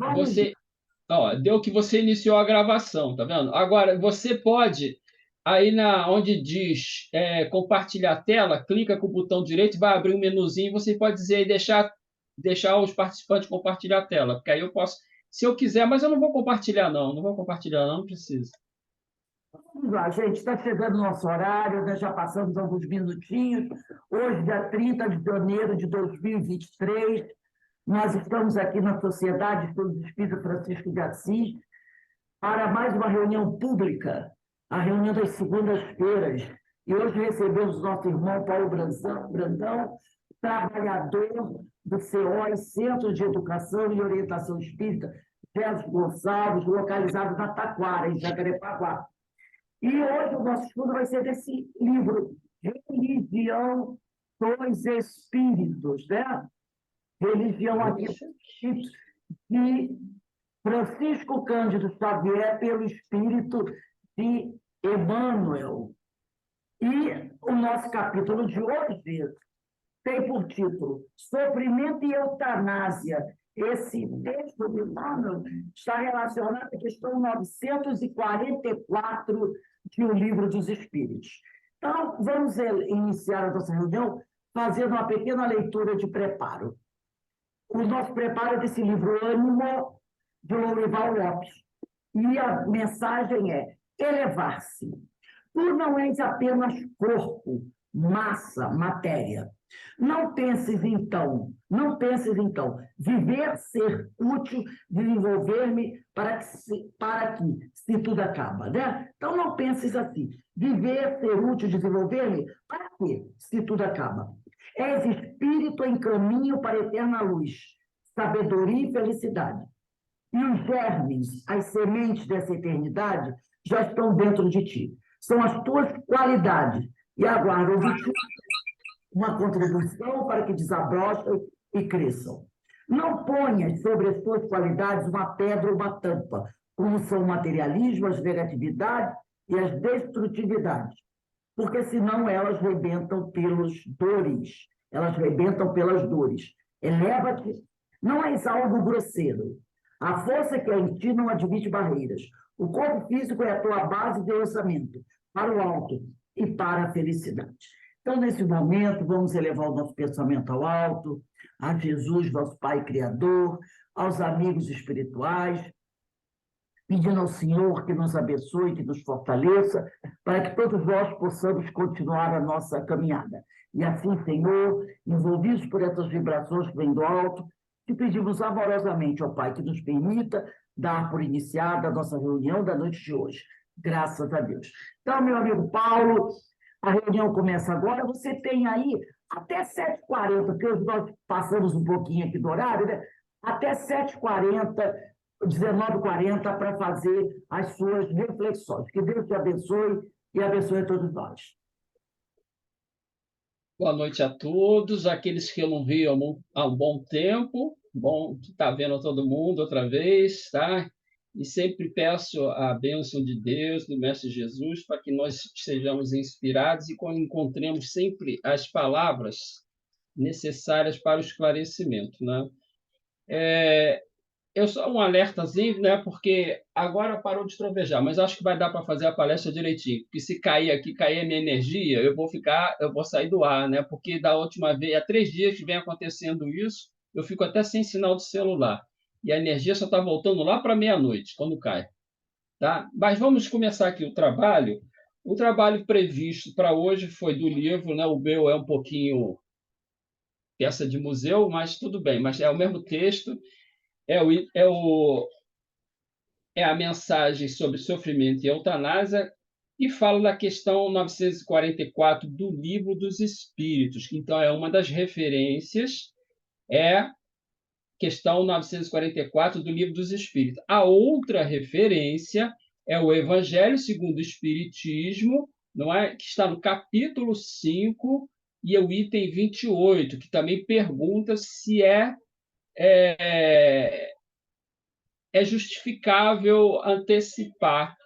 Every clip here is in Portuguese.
Vamos ver. você, ó, deu que você iniciou a gravação, tá vendo? Agora, você pode, aí onde diz compartilhar a tela, clica com o botão direito, vai abrir um menuzinho, você pode dizer aí, deixar os participantes compartilhar a tela, porque aí eu posso, se eu quiser, mas eu não vou compartilhar, não. Não vou compartilhar, não precisa. Vamos lá, gente, está chegando o nosso horário, nós já passamos alguns minutinhos. Hoje, dia 30 de janeiro de 2023, nós estamos aqui na Sociedade de Estudos Espírita Francisco de Assis para mais uma reunião pública, a reunião das segundas-feiras. E hoje recebemos o nosso irmão Paulo Brandão, trabalhador do CEOS, Centro de Educação e Orientação Espírita, Gerson Gonçalves, localizado na Taquara, em Jacarepaguá. E hoje o nosso estudo vai ser desse livro, Religião dos Espíritos, né? Religião aqui de Francisco Cândido Xavier, pelo Espírito de Emmanuel. E o nosso capítulo de hoje tem por título Sofrimento e Eutanásia. Esse texto de Emmanuel está relacionado à questão 944 de O Livro dos Espíritos. Então, vamos iniciar a nossa reunião fazendo uma pequena leitura de preparo. O nosso preparo é desse livro Ânimo, de Lourival Lopes. E a mensagem é elevar-se. Tu não és apenas corpo, massa, matéria. Não penses então, viver, ser útil, desenvolver-me para que, se tudo acaba, né? Então não penses assim, viver, ser útil, desenvolver-me para que, se tudo acaba. És espírito em caminho para a eterna luz, sabedoria e felicidade. E os germes, as sementes dessa eternidade já estão dentro de ti. São as tuas qualidades. E aguardam de ti uma contribuição para que desabrochem e cresçam. Não ponhas sobre as tuas qualidades uma pedra ou uma tampa, como são o materialismo, as negatividades e as destrutividades, porque senão elas rebentam pelas dores. Eleva-te, não és algo grosseiro. A força que há em ti não admite barreiras. O corpo físico é a tua base de lançamento para o alto e para a felicidade. Então, nesse momento, vamos elevar o nosso pensamento ao alto, a Jesus, nosso Pai Criador, aos amigos espirituais, pedindo ao Senhor que nos abençoe, que nos fortaleça, para que todos nós possamos continuar a nossa caminhada. E assim, Senhor, envolvidos por essas vibrações que vêm do alto, te pedimos amorosamente, ó Pai, que nos permita dar por iniciada a nossa reunião da noite de hoje. Graças a Deus. Então, meu amigo Paulo, a reunião começa agora. Você tem aí até 7h40, porque nós passamos um pouquinho aqui do horário, né? Até 7h40, 19h40, para fazer as suas reflexões. Que Deus te abençoe e abençoe a todos nós. Boa noite a todos, aqueles que eu não vi há um bom tempo, bom estar vendo todo mundo outra vez, tá? E sempre peço a bênção de Deus, do Mestre Jesus, para que nós sejamos inspirados e encontremos sempre as palavras necessárias para o esclarecimento, né? Eu só um alertazinho, né? Porque agora parou de trovejar, mas acho que vai dar para fazer a palestra direitinho. Porque se cair aqui, cair a minha energia, eu vou sair do ar, né? Porque da última vez, há 3 dias que vem acontecendo isso, eu fico até sem sinal de celular. E a energia só está voltando lá para meia-noite, quando cai. Tá? Mas vamos começar aqui o trabalho. O trabalho previsto para hoje foi do livro, né? O meu é um pouquinho peça de museu, mas tudo bem. Mas é o mesmo texto, é, o, é, o, é a mensagem sobre sofrimento e eutanásia e fala da questão 944 do Livro dos Espíritos. Então, é uma das referências, é questão 944 do Livro dos Espíritos. A outra referência é o Evangelho segundo o Espiritismo, não é? Que está no capítulo 5 e é o item 28, que também pergunta se é justificável antecipar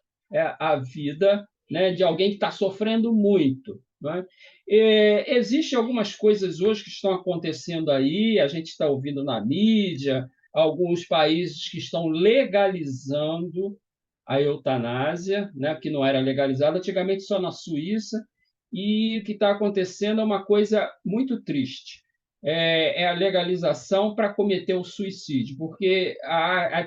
a vida, né, de alguém que está sofrendo muito. Né? Existem algumas coisas hoje que estão acontecendo aí, a gente está ouvindo na mídia, alguns países que estão legalizando a eutanásia, né, que não era legalizada antigamente só na Suíça, e o que está acontecendo é uma coisa muito triste. É a legalização para cometer o suicídio, porque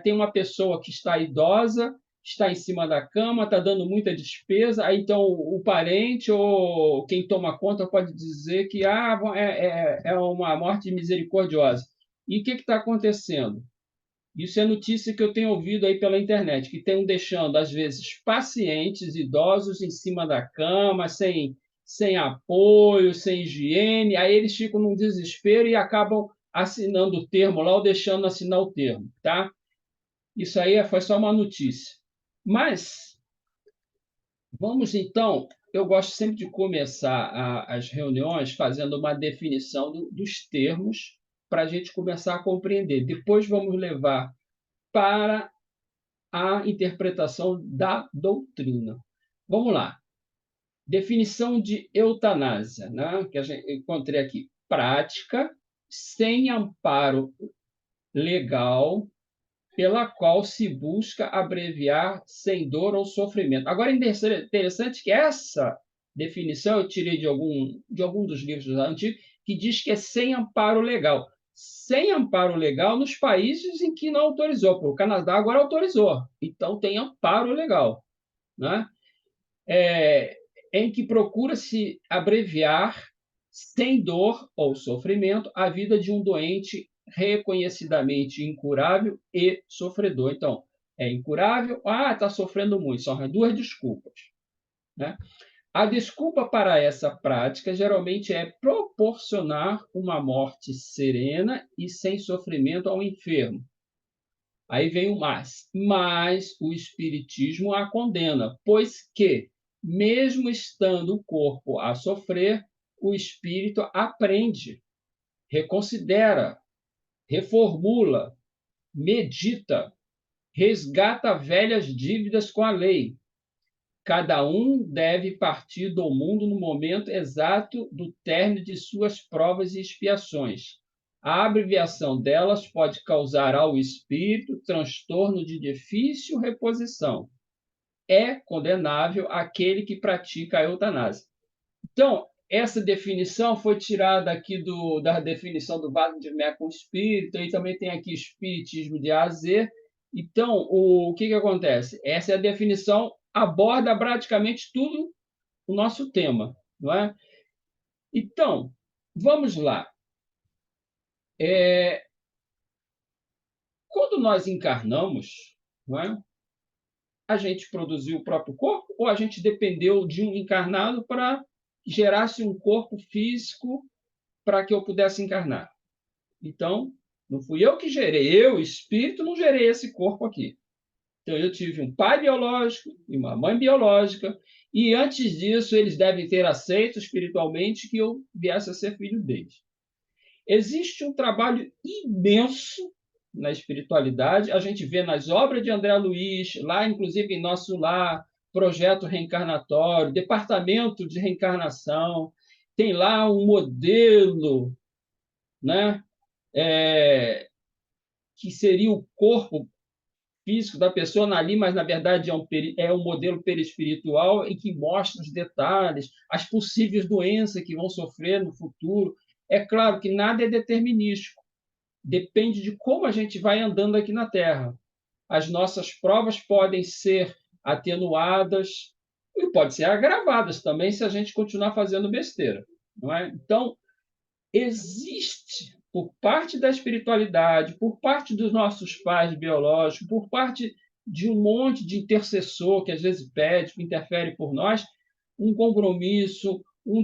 tem uma pessoa que está idosa, está em cima da cama, está dando muita despesa, aí então o parente ou quem toma conta pode dizer que é uma morte misericordiosa. E o que está acontecendo? Isso é notícia que eu tenho ouvido aí pela internet, que estão deixando, às vezes, pacientes idosos em cima da cama, sem apoio, sem higiene, aí eles ficam num desespero e acabam assinando o termo lá ou deixando assinar o termo, tá? Isso aí foi só uma notícia. Mas vamos então, eu gosto sempre de começar as reuniões fazendo uma definição dos termos para a gente começar a compreender. Depois vamos levar para a interpretação da doutrina. Vamos lá. Definição de eutanásia, né? Que eu encontrei aqui. Prática sem amparo legal pela qual se busca abreviar sem dor ou sofrimento. Agora, interessante que essa definição eu tirei de algum dos livros antigos, que diz que é sem amparo legal. Sem amparo legal nos países em que não autorizou. Porque o Canadá agora autorizou. Então, tem amparo legal. Né? Em que procura-se abreviar sem dor ou sofrimento a vida de um doente reconhecidamente incurável e sofredor. Então, é incurável, está sofrendo muito, são as duas desculpas. Né? A desculpa para essa prática geralmente é proporcionar uma morte serena e sem sofrimento ao enfermo. Aí vem o mas o Espiritismo a condena, pois que, mesmo estando o corpo a sofrer, o espírito aprende, reconsidera, reformula, medita, resgata velhas dívidas com a lei. Cada um deve partir do mundo no momento exato do término de suas provas e expiações. A abreviação delas pode causar ao espírito transtorno de difícil reposição. É condenável aquele que pratica a eutanásia. Então, essa definição foi tirada aqui da definição do Wagner com espírito, e também tem aqui espiritismo de A a Z. Então, o que acontece? Essa é a definição, aborda praticamente tudo o nosso tema, não é? Então, vamos lá. Quando nós encarnamos, não é? A gente produziu o próprio corpo ou a gente dependeu de um encarnado para que gerasse um corpo físico para que eu pudesse encarnar? Então, não fui eu que gerei, eu, espírito, não gerei esse corpo aqui. Então, eu tive um pai biológico e uma mãe biológica, e antes disso, eles devem ter aceito espiritualmente que eu viesse a ser filho deles. Existe um trabalho imenso na espiritualidade, a gente vê nas obras de André Luiz, lá, inclusive, em nosso lar, projeto reencarnatório, departamento de reencarnação, tem lá um modelo, né? Que seria o corpo físico da pessoa ali, mas na verdade é um modelo perispiritual em que mostra os detalhes, as possíveis doenças que vão sofrer no futuro. É claro que nada é determinístico, depende de como a gente vai andando aqui na Terra. As nossas provas podem ser atenuadas e podem ser agravadas também se a gente continuar fazendo besteira, não é? Então, existe, por parte da espiritualidade, por parte dos nossos pais biológicos, por parte de um monte de intercessor que às vezes pede, que interfere por nós, um compromisso, um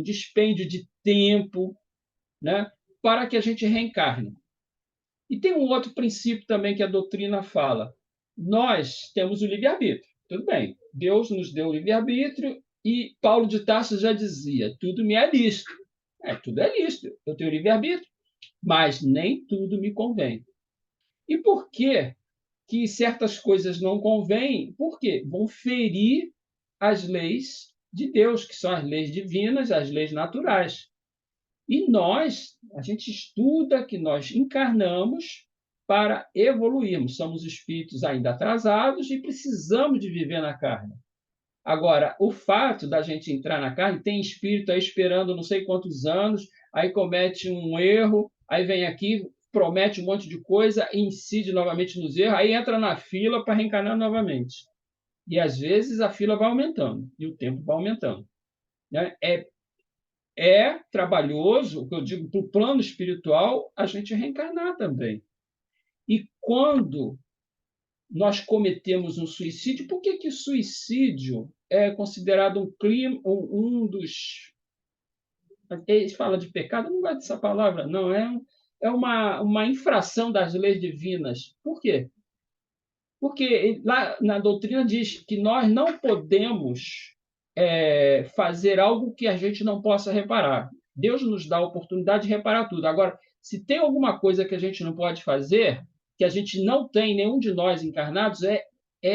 dispêndio de tempo, né, para que a gente reencarne. E tem um outro princípio também que a doutrina fala. Nós temos o livre-arbítrio. Tudo bem, Deus nos deu o livre-arbítrio e Paulo de Tarso já dizia, tudo me é lícito. Tudo é lícito, eu tenho livre-arbítrio, mas nem tudo me convém. E por que que certas coisas não convêm? Por quê? Vão ferir as leis de Deus, que são as leis divinas, as leis naturais. E a gente estuda que nós encarnamos para evoluirmos. Somos espíritos ainda atrasados e precisamos de viver na carne. Agora, o fato da gente entrar na carne, tem espírito aí esperando não sei quantos anos, aí comete um erro, aí vem aqui, promete um monte de coisa, incide novamente nos erros, aí entra na fila para reencarnar novamente. E às vezes a fila vai aumentando e o tempo vai aumentando. Né? É trabalhoso, o que eu digo, para o plano espiritual, a gente reencarnar também. E quando nós cometemos um suicídio, por que que suicídio é considerado um crime, um dos... Eles falam de pecado, eu não gosto dessa palavra, não, é uma infração das leis divinas. Por quê? Porque lá na doutrina diz que nós não podemos fazer algo que a gente não possa reparar. Deus nos dá a oportunidade de reparar tudo. Agora, se tem alguma coisa que a gente não pode fazer, que a gente não tem, nenhum de nós encarnados, é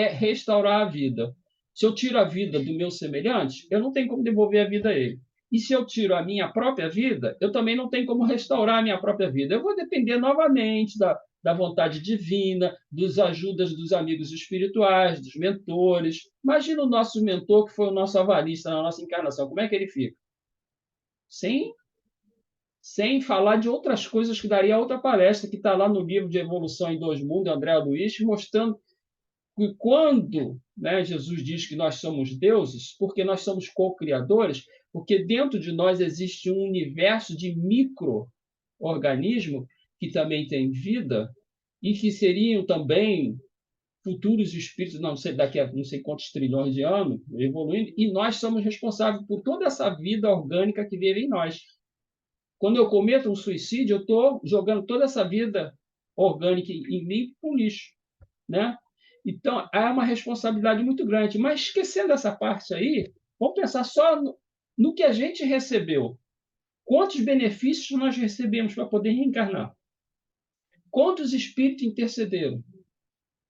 restaurar a vida. Se eu tiro a vida do meu semelhante, eu não tenho como devolver a vida a ele. E se eu tiro a minha própria vida, eu também não tenho como restaurar a minha própria vida. Eu vou depender novamente da vontade divina, das ajudas dos amigos espirituais, dos mentores. Imagina o nosso mentor, que foi o nosso avalista na nossa encarnação, como é que ele fica? Sem, sem falar de outras coisas que daria outra palestra, que está lá no livro de Evolução em Dois Mundos, André Luiz, mostrando que quando, né, Jesus diz que nós somos deuses, porque nós somos co-criadores, porque dentro de nós existe um universo de micro-organismos que também tem vida, e que seriam também futuros espíritos, não sei, daqui a não sei quantos trilhões de anos, evoluindo, e nós somos responsáveis por toda essa vida orgânica que vive em nós. Quando eu cometo um suicídio, eu estou jogando toda essa vida orgânica em mim para o lixo. Né? Então, há uma responsabilidade muito grande. Mas, esquecendo essa parte aí, vamos pensar só no que a gente recebeu. Quantos benefícios nós recebemos para poder reencarnar? Quantos espíritos intercederam?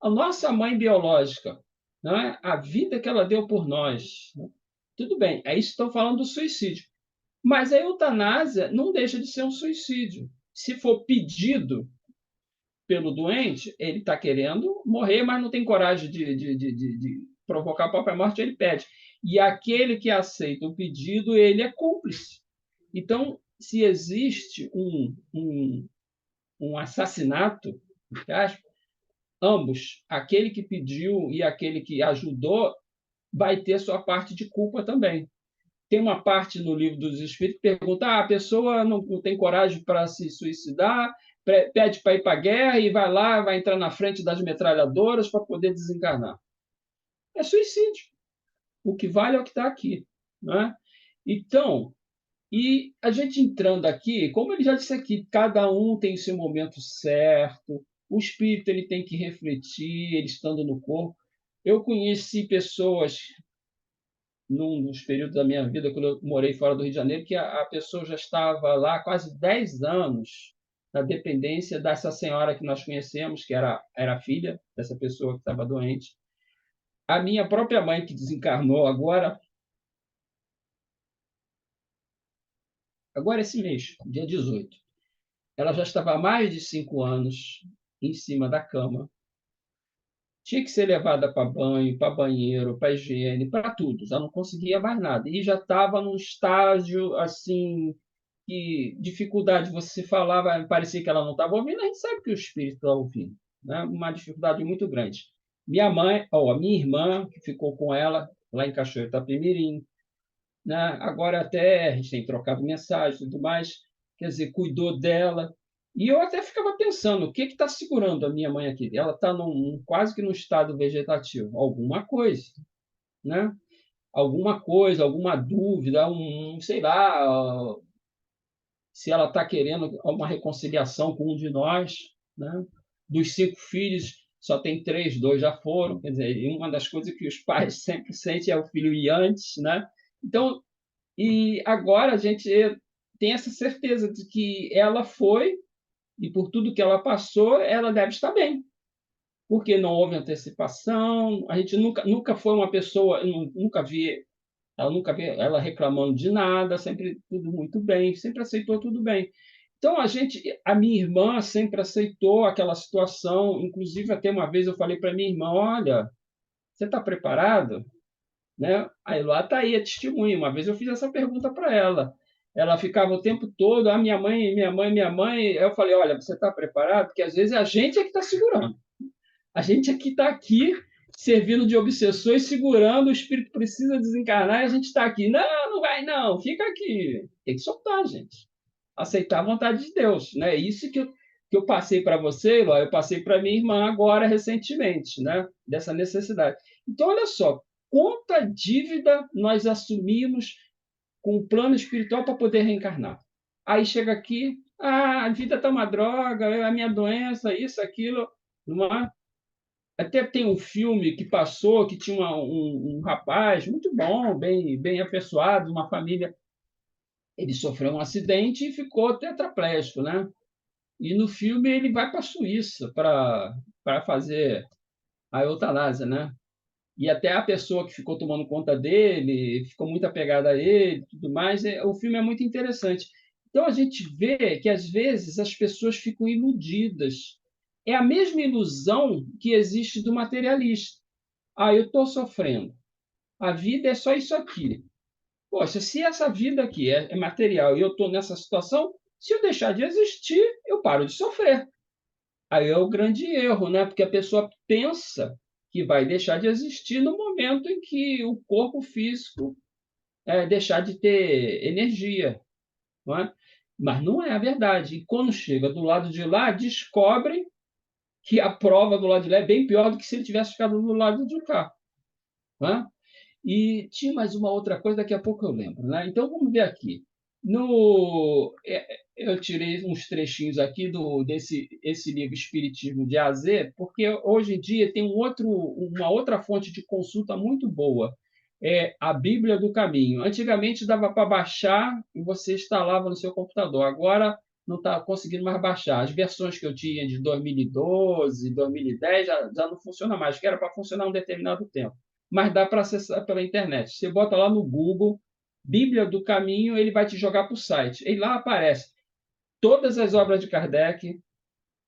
A nossa mãe biológica, né? A vida que ela deu por nós. Né? Tudo bem, aí estão falando do suicídio. Mas a eutanásia não deixa de ser um suicídio. Se for pedido pelo doente, ele está querendo morrer, mas não tem coragem de provocar a própria morte, ele pede. E aquele que aceita o pedido, ele é cúmplice. Então, se existe um assassinato, ambos, aquele que pediu e aquele que ajudou, vai ter sua parte de culpa também. Tem uma parte no livro dos Espíritos que pergunta: a pessoa não tem coragem para se suicidar, pede para ir para a guerra e vai lá, vai entrar na frente das metralhadoras para poder desencarnar. É suicídio. O que vale é o que está aqui. Né? Então, e a gente entrando aqui, como ele já disse aqui, cada um tem o seu momento certo, o espírito ele tem que refletir, ele estando no corpo. Eu conheci pessoas num dos períodos da minha vida, quando eu morei fora do Rio de Janeiro, que a pessoa já estava lá há quase 10 anos na dependência dessa senhora que nós conhecemos, que era filha dessa pessoa que estava doente. A minha própria mãe, que desencarnou agora esse mês, dia 18, ela já estava há mais de 5 anos em cima da cama. Tinha que ser levada para banho, para banheiro, para higiene, para tudo. Já não conseguia mais nada. E já estava num estágio assim que dificuldade você falava, parecia que ela não estava ouvindo, a gente sabe que o espírito está ouvindo, né? Uma dificuldade muito grande. Minha mãe, a minha irmã, que ficou com ela lá em Cachoeiro Itapemirim, né? Agora até a gente tem trocado mensagem e tudo mais, quer dizer, cuidou dela. E eu até ficava pensando, o que está segurando a minha mãe aqui? Ela está quase que num estado vegetativo, alguma coisa, né? Alguma coisa, alguma dúvida, sei lá, se ela está querendo uma reconciliação com um de nós, né? Dos 5 filhos, só tem 3, 2 já foram. Quer dizer, uma das coisas que os pais sempre sentem é o filho ir antes, né? Então, e agora a gente tem essa certeza de que ela foi, e por tudo que ela passou, ela deve estar bem. Porque não houve antecipação, a gente nunca foi uma pessoa, nunca vi Ela nunca viu ela reclamando de nada, sempre tudo muito bem, sempre aceitou tudo bem. Então a minha irmã sempre aceitou aquela situação, inclusive até uma vez eu falei para minha irmã, olha, você está preparado? Né? Aí lá está aí a testemunha. Uma vez eu fiz essa pergunta para ela. Ela ficava o tempo todo, a minha mãe, minha mãe, minha mãe. Eu falei, olha, você está preparado? Porque às vezes a gente é que está segurando. A gente é que está aqui servindo de obsessor e segurando, o espírito precisa desencarnar e a gente está aqui. Não, não vai não, fica aqui. Tem que soltar, gente. Aceitar a vontade de Deus. Né? Isso que eu passei para você, Eloy, eu passei para minha irmã agora, recentemente, né? Dessa necessidade. Então, olha só, quanta dívida nós assumimos com o plano espiritual para poder reencarnar. Aí chega aqui, a vida está uma droga, a minha doença, isso, aquilo. Não é? Até tem um filme que passou que tinha um rapaz muito bom, bem afeiçoado, uma família. Ele sofreu um acidente e ficou tetraplégico, né? E no filme ele vai para a Suíça para fazer a eutanásia, né? E até a pessoa que ficou tomando conta dele ficou muito apegada a ele, tudo mais. O filme é muito interessante. Então a gente vê que às vezes as pessoas ficam iludidas. É a mesma ilusão que existe do materialista. Ah, eu estou sofrendo. A vida é só isso aqui. Poxa, se essa vida aqui é material e eu estou nessa situação, se eu deixar de existir, eu paro de sofrer. Aí é o grande erro, né? Porque a pessoa pensa que vai deixar de existir no momento em que o corpo físico deixar de ter energia, não é? Mas não é a verdade. E quando chega do lado de lá, descobre que a prova do lado de lá é bem pior do que se ele tivesse ficado do lado de cá. Não é? E tinha mais uma outra coisa, daqui a pouco eu lembro. Né? Então, vamos ver aqui. Eu tirei uns trechinhos aqui desse esse livro Espiritismo de A a Z, porque hoje em dia tem uma outra fonte de consulta muito boa, é a Bíblia do Caminho. Antigamente dava para baixar e você instalava no seu computador. Agora não está conseguindo mais baixar. As versões que eu tinha de 2012, 2010 já não funciona mais, que era para funcionar um determinado tempo, mas dá para acessar pela internet. Você bota lá no Google, Bíblia do Caminho, ele vai te jogar para o site. E lá aparece todas as obras de Kardec,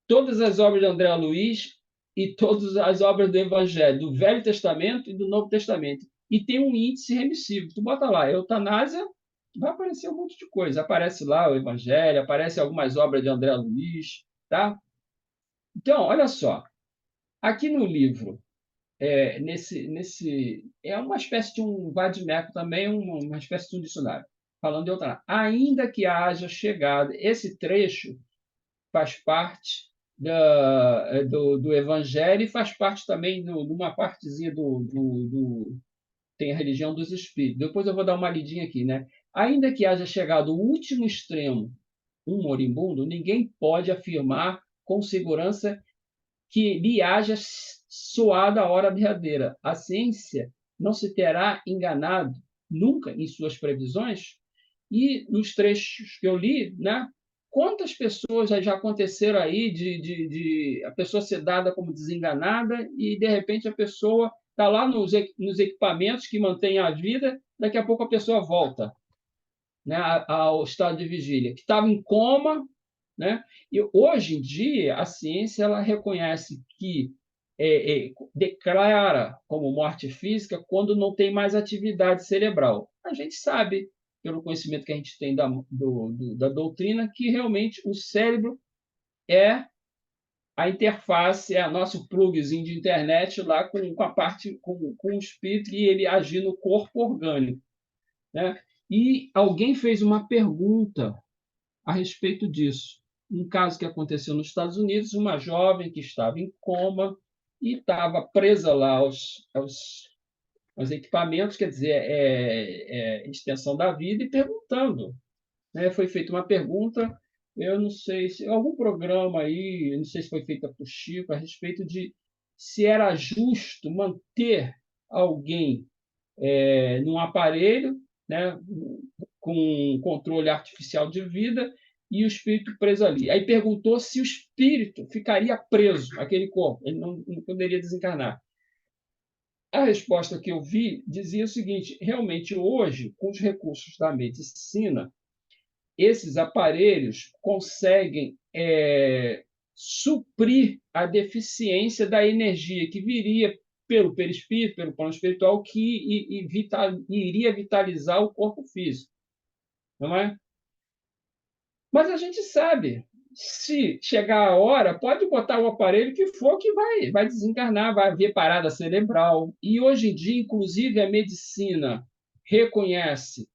todas as obras de André Luiz e todas as obras do Evangelho, do Velho Testamento e do Novo Testamento. E tem um índice remissivo. Tu bota lá, eutanásia, vai aparecer um monte de coisa. Aparece lá o Evangelho, aparece algumas obras de André Luiz, tá? Então, olha só. Aqui no livro é uma espécie de um vade-mecum também, uma espécie de um dicionário, falando de outra. Ainda que haja chegado, esse trecho faz parte do Evangelho e faz parte também de uma partezinha tem a religião dos espíritos. Depois eu vou dar uma lidinha aqui, né? Ainda que haja chegado o último extremo, um moribundo, ninguém pode afirmar com segurança que lhe haja soado a hora derradeira. A ciência não se terá enganado nunca em suas previsões? E nos trechos que eu li, né, quantas pessoas já aconteceram aí de a pessoa ser dada como desenganada e, de repente, a pessoa está lá nos equipamentos que mantêm a vida, daqui a pouco a pessoa volta, né, ao estado de vigília, que estava em coma, né? E hoje em dia a ciência ela reconhece que declara como morte física quando não tem mais atividade cerebral. A gente sabe, pelo conhecimento que a gente tem da doutrina, que realmente o cérebro é a interface, é o nosso plugzinho de internet lá com a parte, com o espírito e ele agir no corpo orgânico. Né? E alguém fez uma pergunta a respeito disso. Um caso que aconteceu nos Estados Unidos, uma jovem que estava em coma e estava presa lá aos equipamentos, quer dizer, extensão da vida, e perguntando. Né? Foi feita uma pergunta, eu não sei se algum programa aí, eu não sei se foi feita por Chico, a respeito de se era justo manter alguém num aparelho, né, com controle artificial de vida e o espírito preso ali. Aí perguntou se o espírito ficaria preso àquele corpo, ele não poderia desencarnar. A resposta que eu vi dizia o seguinte: realmente, hoje, com os recursos da medicina, esses aparelhos conseguem suprir a deficiência da energia que viria pelo perispírito, pelo plano espiritual, que iria vitalizar o corpo físico, não é? Mas a gente sabe, se chegar a hora, pode botar o aparelho que for que vai desencarnar, vai haver parada cerebral. E hoje em dia, inclusive, a medicina reconhece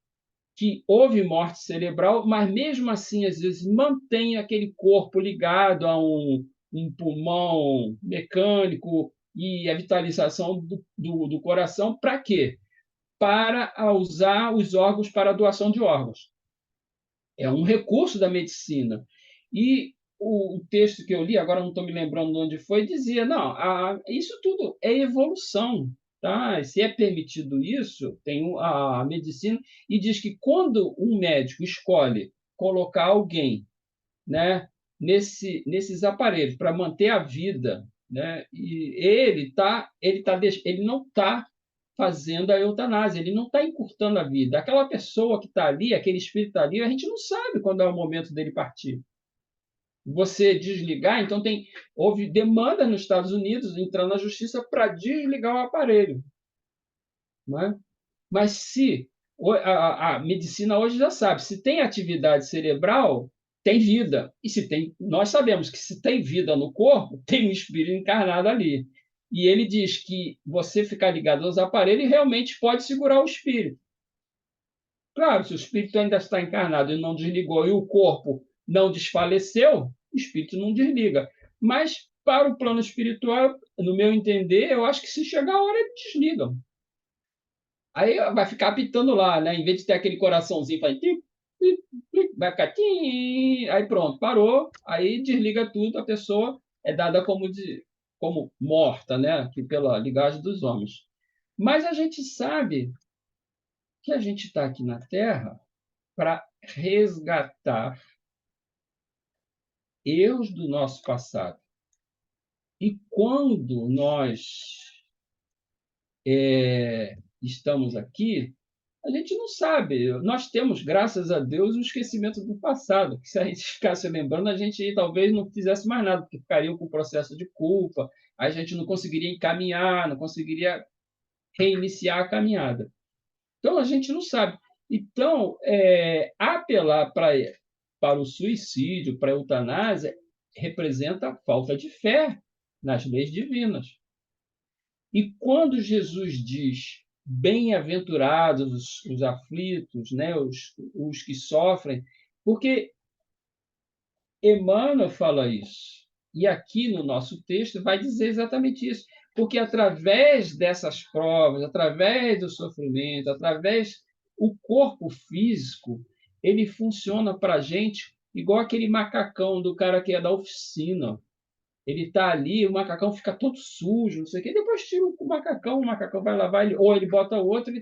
que houve morte cerebral, mas mesmo assim, às vezes, mantém aquele corpo ligado a um pulmão mecânico e a vitalização do coração. Para quê? Para usar os órgãos para a doação de órgãos. É um recurso da medicina. E o texto que eu li, agora não estou me lembrando de onde foi, dizia: não, isso tudo é evolução. Tá? Se é permitido isso, tem a medicina, e diz que quando um médico escolhe colocar alguém, né, nesses aparelhos para manter a vida, né, e ele não está fazendo a eutanásia, ele não está encurtando a vida. Aquela pessoa que está ali, aquele espírito está ali, a gente não sabe quando é o momento dele partir. Você desligar, então houve demanda nos Estados Unidos, entrando na justiça, para desligar o aparelho. Não é? Mas se a medicina hoje já sabe, se tem atividade cerebral, tem vida. E se tem, nós sabemos que se tem vida no corpo, tem um espírito encarnado ali. E ele diz que você ficar ligado aos aparelhos realmente pode segurar o espírito. Claro, se o espírito ainda está encarnado e não desligou e o corpo não desfaleceu, o espírito não desliga. Mas para o plano espiritual, no meu entender, eu acho que se chegar a hora, eles desligam. Aí vai ficar apitando lá, né? Em vez de ter aquele coraçãozinho, vai, vai ficar. Aí pronto, parou. Aí desliga tudo, a pessoa é dada como morta, né? Aqui pela ligagem dos homens. Mas a gente sabe que a gente está aqui na Terra para resgatar erros do nosso passado. E quando nós estamos aqui, a gente não sabe. Nós temos, graças a Deus, o esquecimento do passado. Que se a gente ficasse lembrando, a gente talvez não fizesse mais nada, porque ficaria com o processo de culpa, a gente não conseguiria encaminhar, não conseguiria reiniciar a caminhada. Então, a gente não sabe. Então, apelar para o suicídio, para a eutanásia, representa falta de fé nas leis divinas. E quando Jesus diz bem-aventurados os aflitos, né, os que sofrem, porque Emmanuel fala isso. E aqui no nosso texto vai dizer exatamente isso. Porque através dessas provas, através do sofrimento, através o corpo físico, ele funciona para a gente igual aquele macacão do cara que é da oficina. Ele está ali, o macacão fica todo sujo, não sei o quê, depois tira o macacão vai lavar, ou ele bota outro.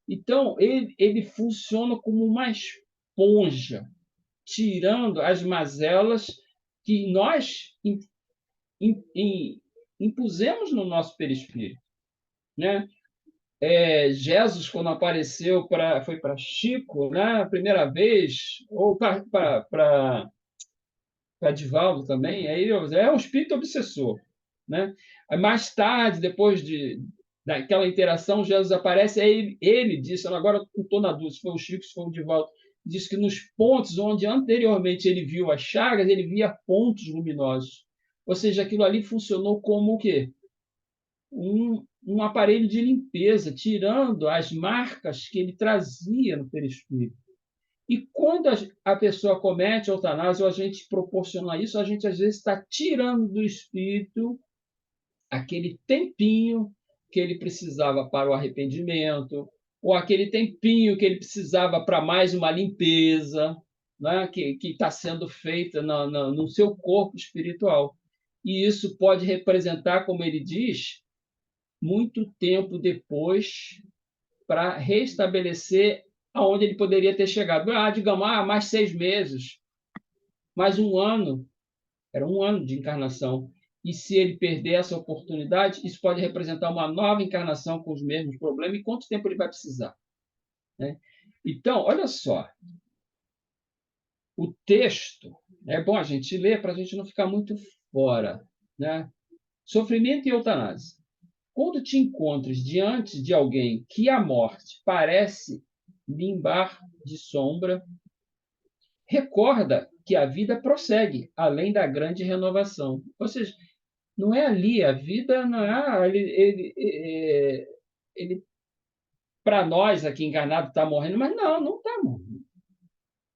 Então, ele funciona como uma esponja, tirando as mazelas que nós impusemos no nosso perispírito. Né? Jesus, quando apareceu, foi para Chico, né? A primeira vez, ou para Divaldo também, é um espírito obsessor. Né? Mais tarde, depois daquela interação, Jesus aparece, ele disse, agora não estou na dúvida se foi o Chico, se foi o Divaldo, diz que nos pontos onde anteriormente ele viu as chagas, ele via pontos luminosos. Ou seja, aquilo ali funcionou como o quê? Um aparelho de limpeza, tirando as marcas que ele trazia no perispírito. E quando a pessoa comete eutanásia, ou a gente proporciona isso, a gente às vezes está tirando do espírito aquele tempinho que ele precisava para o arrependimento, ou aquele tempinho que ele precisava para mais uma limpeza, né, que está sendo feita no seu corpo espiritual. E isso pode representar, como ele diz, muito tempo depois para restabelecer aonde ele poderia ter chegado. Digamos, mais 6 meses, mais um ano. Era um ano de encarnação. e se ele perder essa oportunidade, isso pode representar uma nova encarnação com os mesmos problemas, e quanto tempo ele vai precisar, né? Então, olha só, o texto, é bom a gente ler para a gente não ficar muito fora, né? Sofrimento e eutanásia. Quando te encontres diante de alguém que a morte parece limbar de sombra, recorda que a vida prossegue além da grande renovação. Ou seja, não é ali, a vida não é. Ele para nós aqui encarnado está morrendo, mas não está morrendo.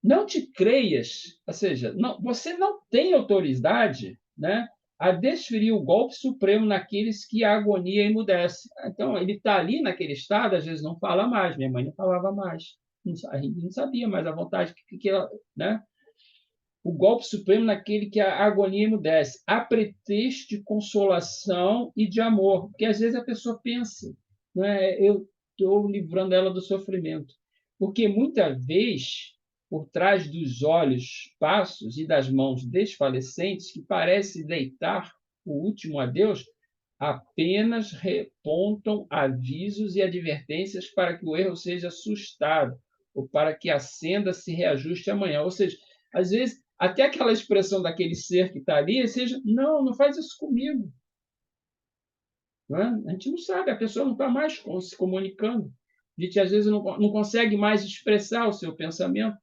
Não te creias, ou seja, não, você não tem autoridade, né, a desferir o golpe supremo naqueles que a agonia emudece. Então, ele está ali naquele estado, às vezes não fala mais. Minha mãe não falava mais. A gente não sabia mais a vontade que ela, né? O golpe supremo naquele que a agonia emudece, a pretexto de consolação e de amor. Porque às vezes a pessoa pensa, né, eu estou livrando ela do sofrimento. Porque muitas vezes, por trás dos olhos passos e das mãos desfalecentes, que parece deitar o último adeus, apenas repontam avisos e advertências para que o erro seja assustado, ou para que a senda se reajuste amanhã. Ou seja, às vezes, até aquela expressão daquele ser que está ali, seja, não faz isso comigo. Não é? A gente não sabe, a pessoa não está mais se comunicando. A gente, às vezes, não consegue mais expressar o seu pensamento.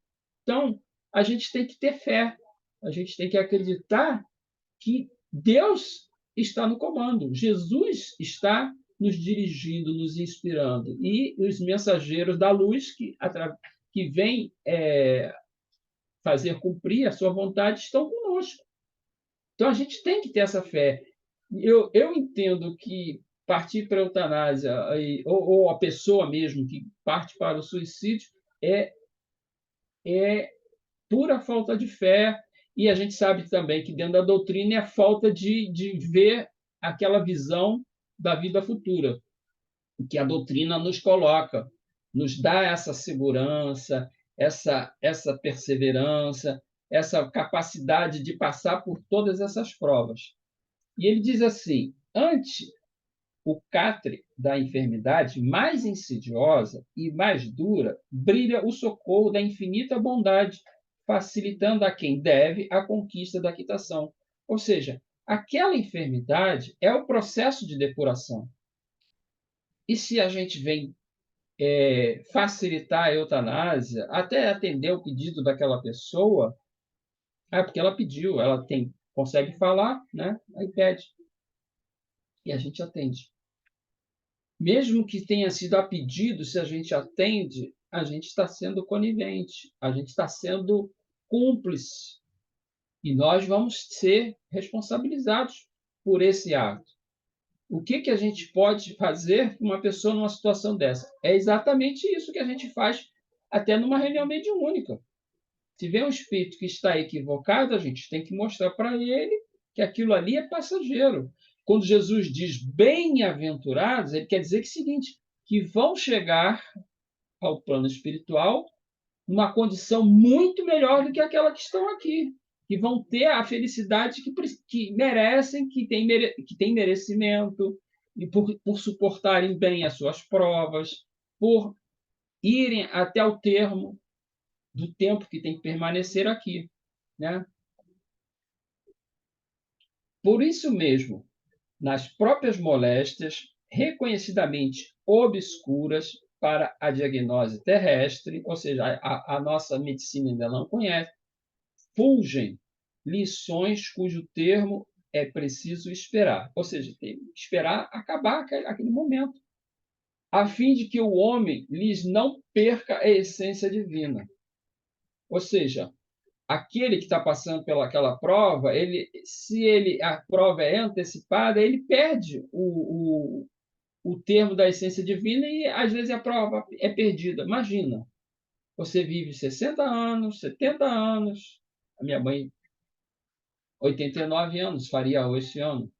Então, a gente tem que ter fé. A gente tem que acreditar que Deus está no comando. Jesus está nos dirigindo, nos inspirando. E os mensageiros da luz que vêm fazer cumprir a sua vontade estão conosco. Então, a gente tem que ter essa fé. Eu entendo que partir para a eutanásia, ou a pessoa mesmo que parte para o suicídio, é pura falta de fé, e a gente sabe também que dentro da doutrina é a falta de ver aquela visão da vida futura, que a doutrina nos coloca, nos dá essa segurança, essa perseverança, essa capacidade de passar por todas essas provas. E ele diz assim: ante o catre da enfermidade mais insidiosa e mais dura, brilha o socorro da infinita bondade, facilitando a quem deve a conquista da quitação. Ou seja, aquela enfermidade é o processo de depuração. E se a gente vem facilitar a eutanásia, até atender o pedido daquela pessoa, porque ela pediu, ela consegue falar, né? Aí pede. E a gente atende. Mesmo que tenha sido a pedido, se a gente atende, a gente está sendo conivente, a gente está sendo cúmplice. E nós vamos ser responsabilizados por esse ato. O que a gente pode fazer com uma pessoa numa situação dessa? É exatamente isso que a gente faz até numa reunião mediúnica. Se vê um espírito que está equivocado, a gente tem que mostrar para ele que aquilo ali é passageiro. Quando Jesus diz bem-aventurados, ele quer dizer que é o seguinte, que vão chegar ao plano espiritual numa condição muito melhor do que aquela que estão aqui, que vão ter a felicidade que merecem, que têm merecimento, e por suportarem bem as suas provas, por irem até o termo do tempo que tem que permanecer aqui, né? Por isso mesmo, nas próprias moléstias, reconhecidamente obscuras para a diagnose terrestre, ou seja, a nossa medicina ainda não conhece, fulgem lições cujo termo é preciso esperar, ou seja, tem que esperar acabar aquele momento, a fim de que o homem lhes não perca a essência divina. Ou seja, aquele que está passando pelaquela prova, se a prova é antecipada, ele perde o termo da essência divina e, às vezes, a prova é perdida. Imagina, você vive 60 anos, 70 anos, a minha mãe, 89 anos, faria esse ano,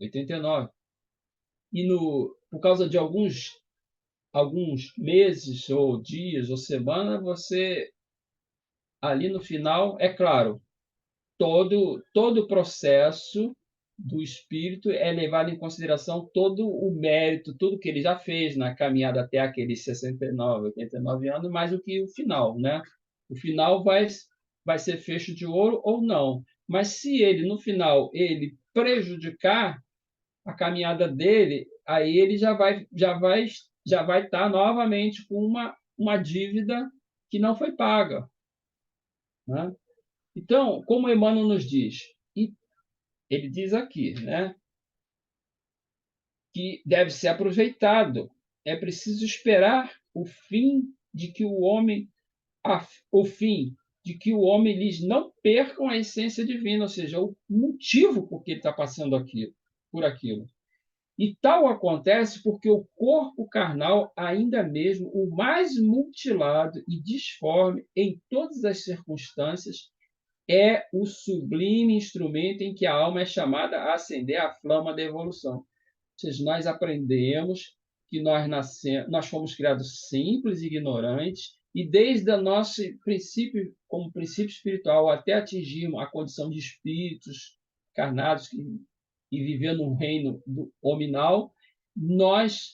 89. Por causa de alguns meses, ou dias, ou semana, você, ali no final, é claro, todo o processo do espírito é levado em consideração todo o mérito, tudo que ele já fez na caminhada até aqueles 69, 89 anos, mais do que o final, né? O final vai ser fecho de ouro ou não. Mas se ele, no final, ele prejudicar a caminhada dele, aí ele já vai estar novamente com uma dívida que não foi paga, né? Então, como Emmanuel nos diz, e ele diz aqui, né, que deve ser aproveitado. É preciso esperar o fim de que o homem, o fim de que o homem lhes não percam a essência divina, ou seja, o motivo por que ele está passando aquilo, por aquilo. E tal acontece porque o corpo carnal, ainda mesmo o mais mutilado e disforme em todas as circunstâncias, é o sublime instrumento em que a alma é chamada a acender a flama da evolução. Ou seja, nós aprendemos que nós fomos criados simples e ignorantes, e desde o nosso princípio, como princípio espiritual, até atingirmos a condição de espíritos encarnados e viver no reino do hominal, nós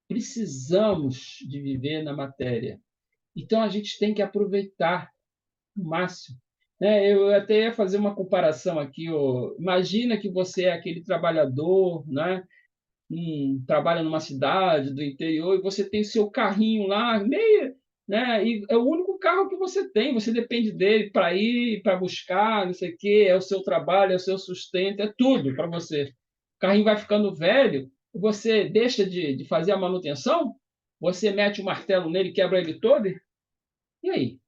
precisamos de viver na matéria. Então, a gente tem que aproveitar o máximo. Né? Eu até ia fazer uma comparação aqui. Imagina que você é aquele trabalhador, né? Trabalha numa cidade do interior e você tem seu carrinho lá, meio, né? E é o único carro que você tem, você depende dele para ir, para buscar, não sei o quê, é o seu trabalho, é o seu sustento, é tudo para você. O carrinho vai ficando velho, você deixa de fazer a manutenção, você mete o martelo nele, quebra ele todo, e aí?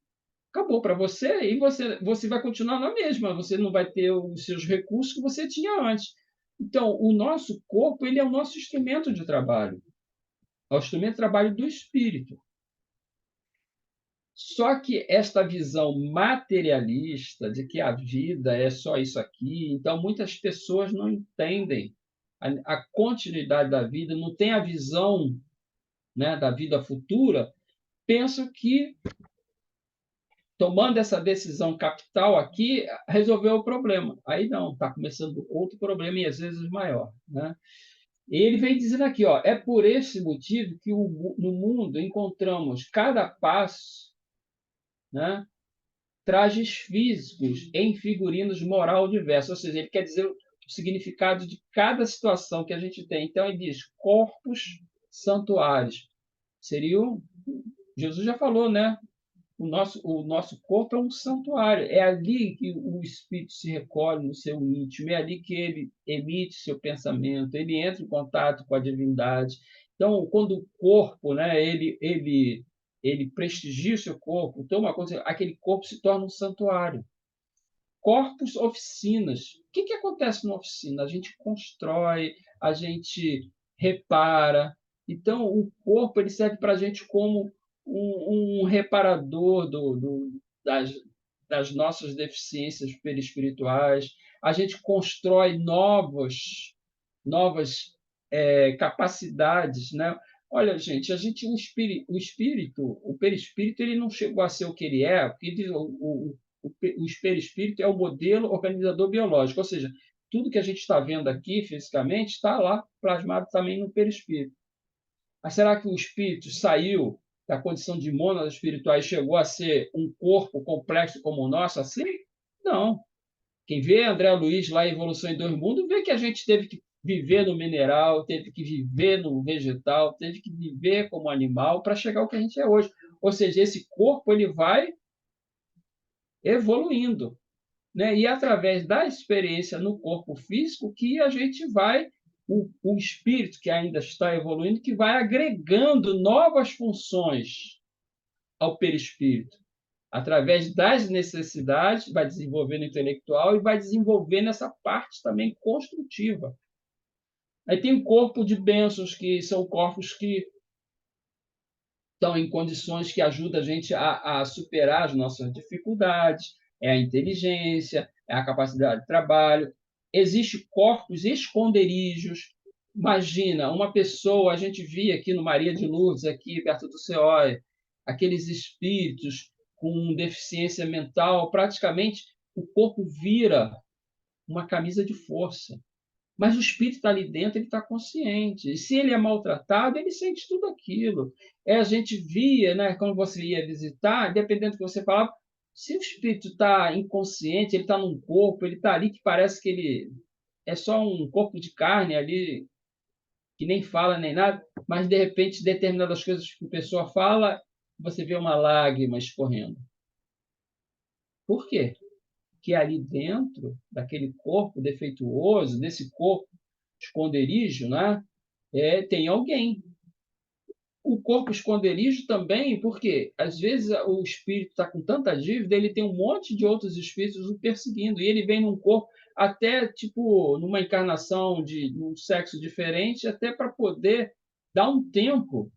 Acabou para você e você vai continuar na mesma, você não vai ter os seus recursos que você tinha antes. Então, o nosso corpo ele é o nosso instrumento de trabalho, é o instrumento de trabalho do espírito. Só que esta visão materialista de que a vida é só isso aqui, então muitas pessoas não entendem a continuidade da vida, não têm a visão, né, da vida futura, pensam que tomando essa decisão capital aqui, resolveu o problema. Aí não, está começando outro problema e às vezes maior, né? E ele vem dizendo aqui, ó, é por esse motivo que no mundo encontramos cada passo, né, trajes físicos em figurinos moral diversos, ou seja, ele quer dizer o significado de cada situação que a gente tem. Então ele diz corpos santuários. Jesus já falou, né? O nosso corpo é um santuário. É ali que o espírito se recolhe no seu íntimo, é ali que ele emite seu pensamento, ele entra em contato com a divindade. Então, quando o corpo, né, ele prestigia o seu corpo, toma coisa, aquele corpo se torna um santuário. Corpos, oficinas. O que acontece numa oficina? A gente constrói, a gente repara. Então, o corpo ele serve para a gente como um reparador das nossas deficiências perispirituais. A gente constrói novas capacidades, né? Olha, gente, o perispírito, ele não chegou a ser o que ele é, porque diz, o perispírito é o modelo organizador biológico, ou seja, tudo que a gente está vendo aqui fisicamente está lá plasmado também no perispírito. Mas será que o espírito saiu da condição de mônadas espirituais e chegou a ser um corpo complexo como o nosso assim? Não. Quem vê André Luiz lá em Evolução em Dois Mundos, vê que a gente teve que viver no mineral, teve que viver no vegetal, teve que viver como animal para chegar ao que a gente é hoje. Ou seja, esse corpo ele vai evoluindo, né? E através da experiência no corpo físico que a gente vai, o espírito que ainda está evoluindo, que vai agregando novas funções ao perispírito. Através das necessidades, vai desenvolvendo o intelectual e vai desenvolvendo essa parte também construtiva. Aí tem o corpo de bênçãos, que são corpos que estão em condições que ajudam a gente a superar as nossas dificuldades, é a inteligência, é a capacidade de trabalho. Existem corpos esconderijos. Imagina, uma pessoa, a gente via aqui no Maria de Lourdes, aqui perto do CEOE, aqueles espíritos com deficiência mental, praticamente o corpo vira uma camisa de força. Mas o espírito está ali dentro, ele está consciente. E se ele é maltratado, ele sente tudo aquilo. A gente via, né, quando você ia visitar, dependendo do que você falava, se o espírito está inconsciente, ele está num corpo, ele está ali que parece que ele é só um corpo de carne ali, que nem fala nem nada, mas de repente, determinadas coisas que a pessoa fala, você vê uma lágrima escorrendo. Por quê? Que ali dentro daquele corpo defeituoso, desse corpo esconderijo, né, tem alguém. O corpo esconderijo também, porque às vezes o espírito está com tanta dívida, ele tem um monte de outros espíritos o perseguindo, e ele vem num corpo, até tipo, numa encarnação de um sexo diferente, até para poder dar um tempo,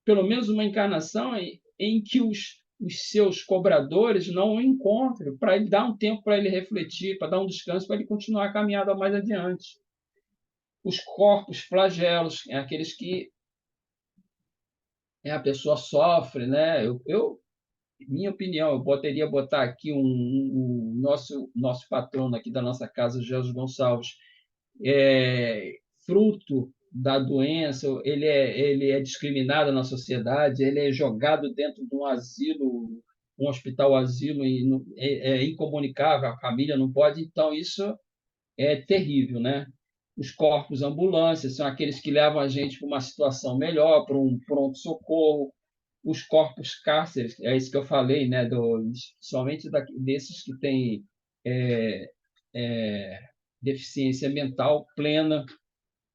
pelo menos uma encarnação, em que os seus cobradores não o encontrem, para ele dar um tempo para ele refletir, para dar um descanso, para ele continuar a caminhada mais adiante. Os corpos flagelos, aqueles que a pessoa sofre, né? Minha opinião, eu poderia botar aqui nosso patrono aqui da nossa casa, Jesus Gonçalves, fruto da doença, ele é discriminado na sociedade, ele é jogado dentro de um asilo, um hospital-asilo, e é incomunicável, a família não pode, então isso é terrível, né? Os corpos ambulâncias são aqueles que levam a gente para uma situação melhor, para um pronto-socorro. Os corpos cárceres, é isso que eu falei, né? Somente desses que têm é, é, deficiência mental plena,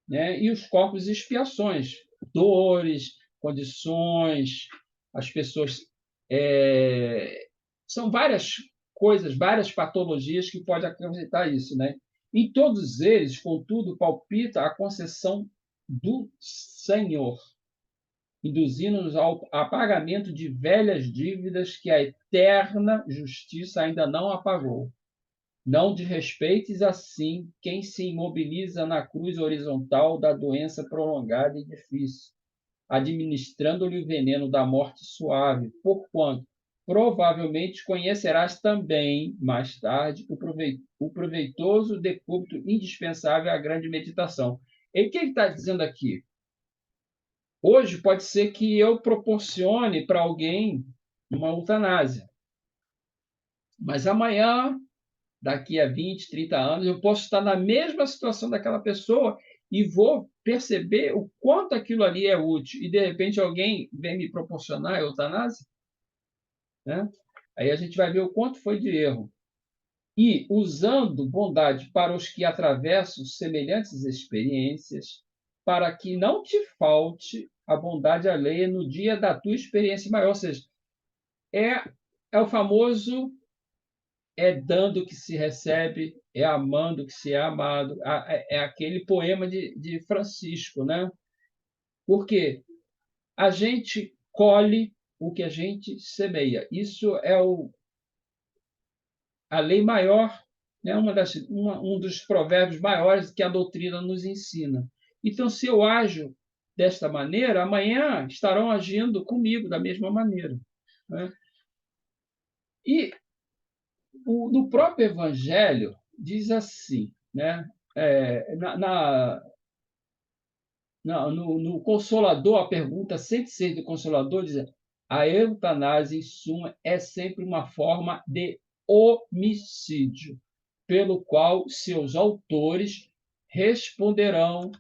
né? E os corpos expiações, dores, condições, as pessoas. é, São várias coisas, várias patologias que podem acarretar isso, né? Em todos eles, contudo, palpita a concessão do Senhor, induzindo-nos ao apagamento de velhas dívidas que a eterna justiça ainda não apagou. Não desrespeites assim quem se imobiliza na cruz horizontal da doença prolongada e difícil, administrando-lhe o veneno da morte suave, porquanto provavelmente conhecerás também, mais tarde, o proveitoso decúbito indispensável à grande meditação. E o que ele está dizendo aqui? Hoje pode ser que eu proporcione para alguém uma eutanásia, mas amanhã, daqui a 20, 30 anos, eu posso estar na mesma situação daquela pessoa e vou perceber o quanto aquilo ali é útil. E, de repente, alguém vem me proporcionar a eutanásia, né? Aí a gente vai ver o quanto foi de erro. E usando bondade para os que atravessam semelhantes experiências, para que não te falte a bondade alheia no dia da tua experiência maior. Ou seja, é, é o famoso dando que se recebe, é amando que se é amado. É aquele poema de Francisco, né? Porque a gente colhe o que a gente semeia. Isso é a lei maior, né? Um dos provérbios maiores que a doutrina nos ensina. Então, se eu ajo desta maneira, amanhã estarão agindo comigo da mesma maneira, né? E no próprio Evangelho diz assim, né? No Consolador, a pergunta 106 do Consolador diz: a eutanásia, em suma, é sempre uma forma de homicídio, pelo qual seus autores responderão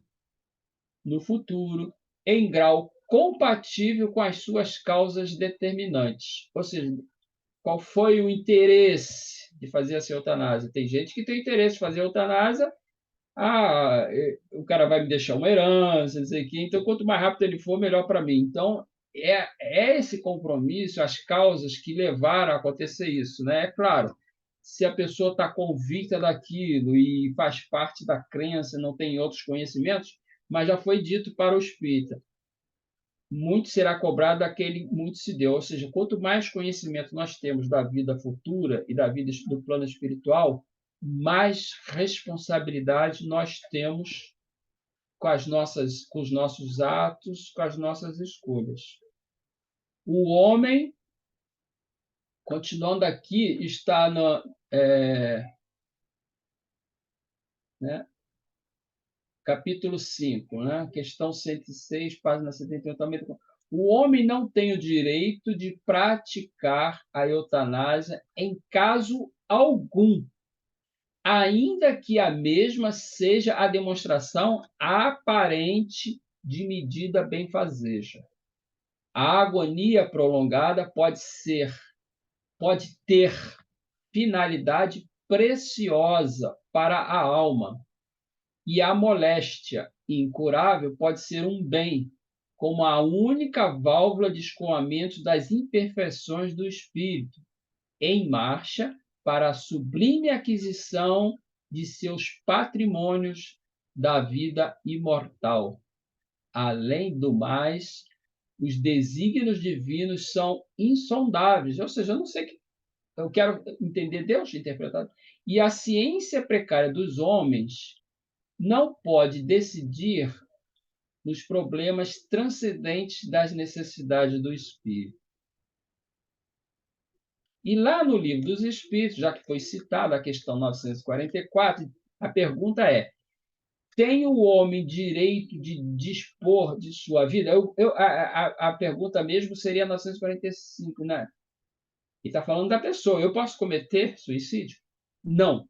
no futuro em grau compatível com as suas causas determinantes. Ou seja, qual foi o interesse de fazer essa eutanásia? Tem gente que tem interesse de fazer eutanásia. O cara vai me deixar uma herança, não sei o quê. Então, quanto mais rápido ele for, melhor para mim. Então, é esse compromisso, as causas que levaram a acontecer isso, né? É claro, se a pessoa está convicta daquilo e faz parte da crença, não tem outros conhecimentos, mas já foi dito para o espírita, muito será cobrado daquele muito se deu. Ou seja, quanto mais conhecimento nós temos da vida futura e da vida do plano espiritual, mais responsabilidade nós temos com os nossos atos, com as nossas escolhas. O homem, continuando aqui, está no, né, capítulo 5, né? Questão 106, página 71 também. O homem não tem o direito de praticar a eutanásia em caso algum, ainda que a mesma seja a demonstração aparente de medida benfazeja. A agonia prolongada pode ter finalidade preciosa para a alma, e a moléstia incurável pode ser um bem, como a única válvula de escoamento das imperfeições do espírito, em marcha para a sublime aquisição de seus patrimônios da vida imortal. Além do mais, os desígnios divinos são insondáveis, ou seja, eu não sei, eu quero entender Deus interpretado, e a ciência precária dos homens não pode decidir nos problemas transcendentes das necessidades do espírito. E lá no Livro dos Espíritos, já que foi citada a questão 944, a pergunta é: tem o homem direito de dispor de sua vida? A pergunta mesmo seria 945, né? E está falando da pessoa. Eu posso cometer suicídio? Não.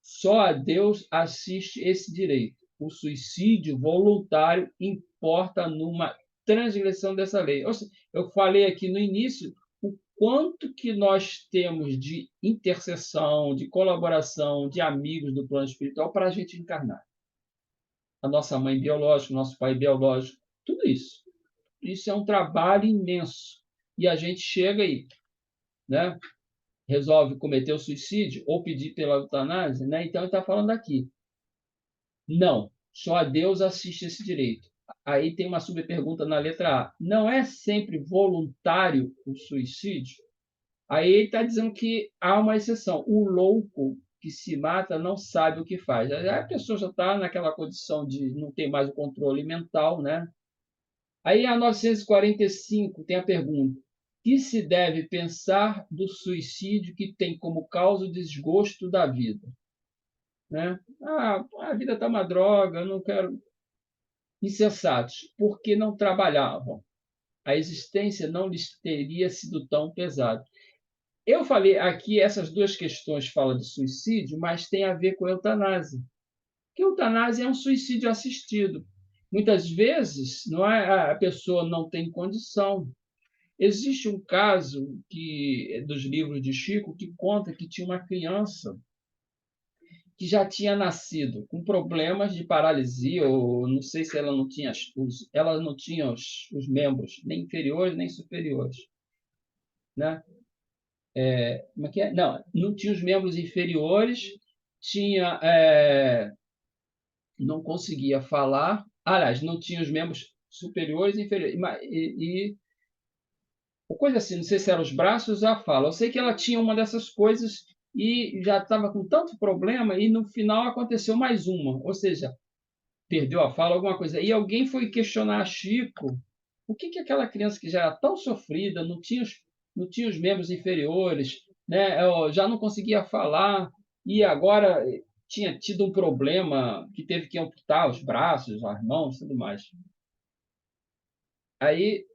Só a Deus assiste esse direito. O suicídio voluntário importa numa transgressão dessa lei. Ou seja, eu falei aqui no início o quanto que nós temos de intercessão, de colaboração, de amigos do plano espiritual para a gente encarnar. A nossa mãe biológica, nosso pai biológico, tudo isso. Isso é um trabalho imenso. E a gente chega aí, né? Resolve cometer o suicídio ou pedir pela eutanásia, né? Então ele está falando aqui. Não, só a Deus assiste esse direito. Aí tem uma subpergunta na letra A. Não é sempre voluntário o suicídio? Aí ele está dizendo que há uma exceção. O louco que se mata não sabe o que faz. Aí a pessoa já está naquela condição de não ter mais o controle mental, né? Aí a 945 tem a pergunta: que se deve pensar do suicídio que tem como causa o desgosto da vida? Né? Ah, a vida está uma droga, eu não quero. Insensatos, porque não trabalhavam. A existência não lhes teria sido tão pesada. Eu falei aqui, essas duas questões falam de suicídio, mas tem a ver com eutanásia. Que eutanásia é um suicídio assistido. Muitas vezes não é, a pessoa não tem condição. Existe um caso dos livros de Chico que conta que tinha uma criança que já tinha nascido com problemas de paralisia, ou não sei se ela não tinha os membros nem inferiores nem superiores, né? Como é que é? Não tinha os membros inferiores, tinha, não conseguia falar, aliás, não tinha os membros superiores e inferiores, coisa assim, não sei se eram os braços ou a fala. Eu sei que ela tinha uma dessas coisas e já estava com tanto problema e no final aconteceu mais uma, ou seja, perdeu a fala, alguma coisa. E alguém foi questionar a Chico o que aquela criança que já era tão sofrida, não tinha os membros inferiores, né, já não conseguia falar e agora tinha tido um problema que teve que amputar os braços, as mãos, tudo mais. Aí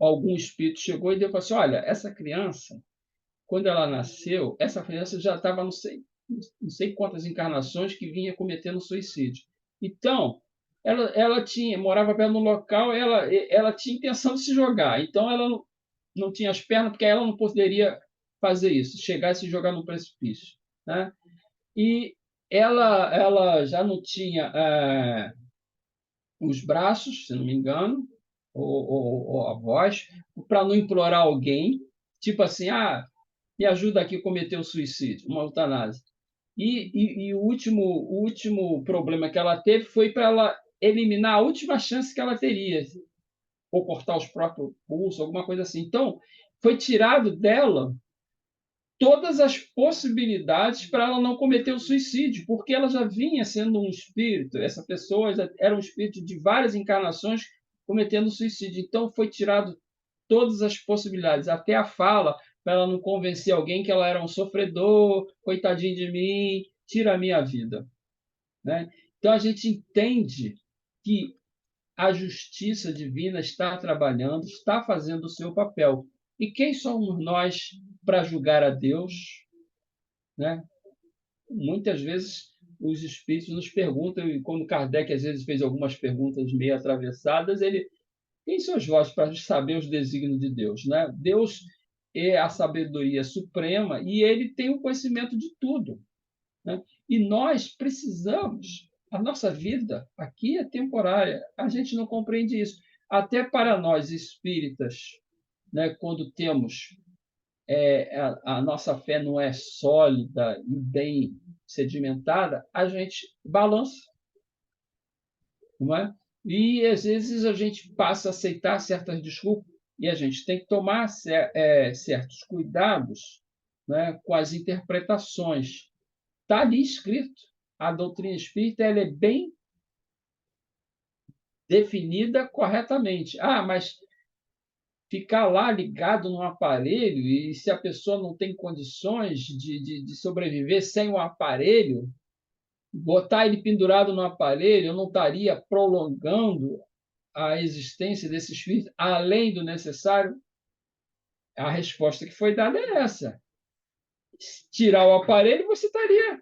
algum espírito chegou e deu para assim: olha, essa criança, quando ela nasceu, essa criança já estava não sei quantas encarnações que vinha cometendo suicídio. Então, ela morava perto no local, ela tinha intenção de se jogar. Então, ela não tinha as pernas, porque ela não poderia fazer isso, chegar e se jogar no precipício, né? E ela já não tinha os braços, se não me engano, ou a voz, para não implorar alguém, tipo assim, me ajuda aqui a cometer o suicídio, uma eutanásia. E o último problema que ela teve foi para ela eliminar a última chance que ela teria, ou cortar os próprios pulsos, alguma coisa assim. Então, foi tirado dela todas as possibilidades para ela não cometer o suicídio, porque ela já vinha sendo um espírito, essa pessoa já era um espírito de várias encarnações cometendo suicídio. Então, foi tirado todas as possibilidades, até a fala, para ela não convencer alguém que ela era um sofredor, coitadinho de mim, tira a minha vida. Né? Então, a gente entende que a justiça divina está trabalhando, está fazendo o seu papel. E quem somos nós para julgar a Deus, né? Muitas vezes os espíritos nos perguntam, e quando Kardec às vezes fez algumas perguntas meio atravessadas, ele: quem sois vós para saber os desígnios de Deus, né? Deus é a sabedoria suprema e ele tem o conhecimento de tudo, né? E nós precisamos, a nossa vida aqui é temporária, a gente não compreende isso. Até para nós espíritas, né, quando temos a nossa fé não é sólida e bem sedimentada, a gente balança, não é? E às vezes a gente passa a aceitar certas desculpas e a gente tem que tomar certos cuidados, né, com as interpretações. Está ali escrito. A doutrina espírita ela é bem definida corretamente. Ah, mas ficar lá ligado num aparelho, e se a pessoa não tem condições de sobreviver sem o aparelho, botar ele pendurado no aparelho, eu não estaria prolongando a existência desse espírito além do necessário? A resposta que foi dada é essa. Tirar o aparelho, você estaria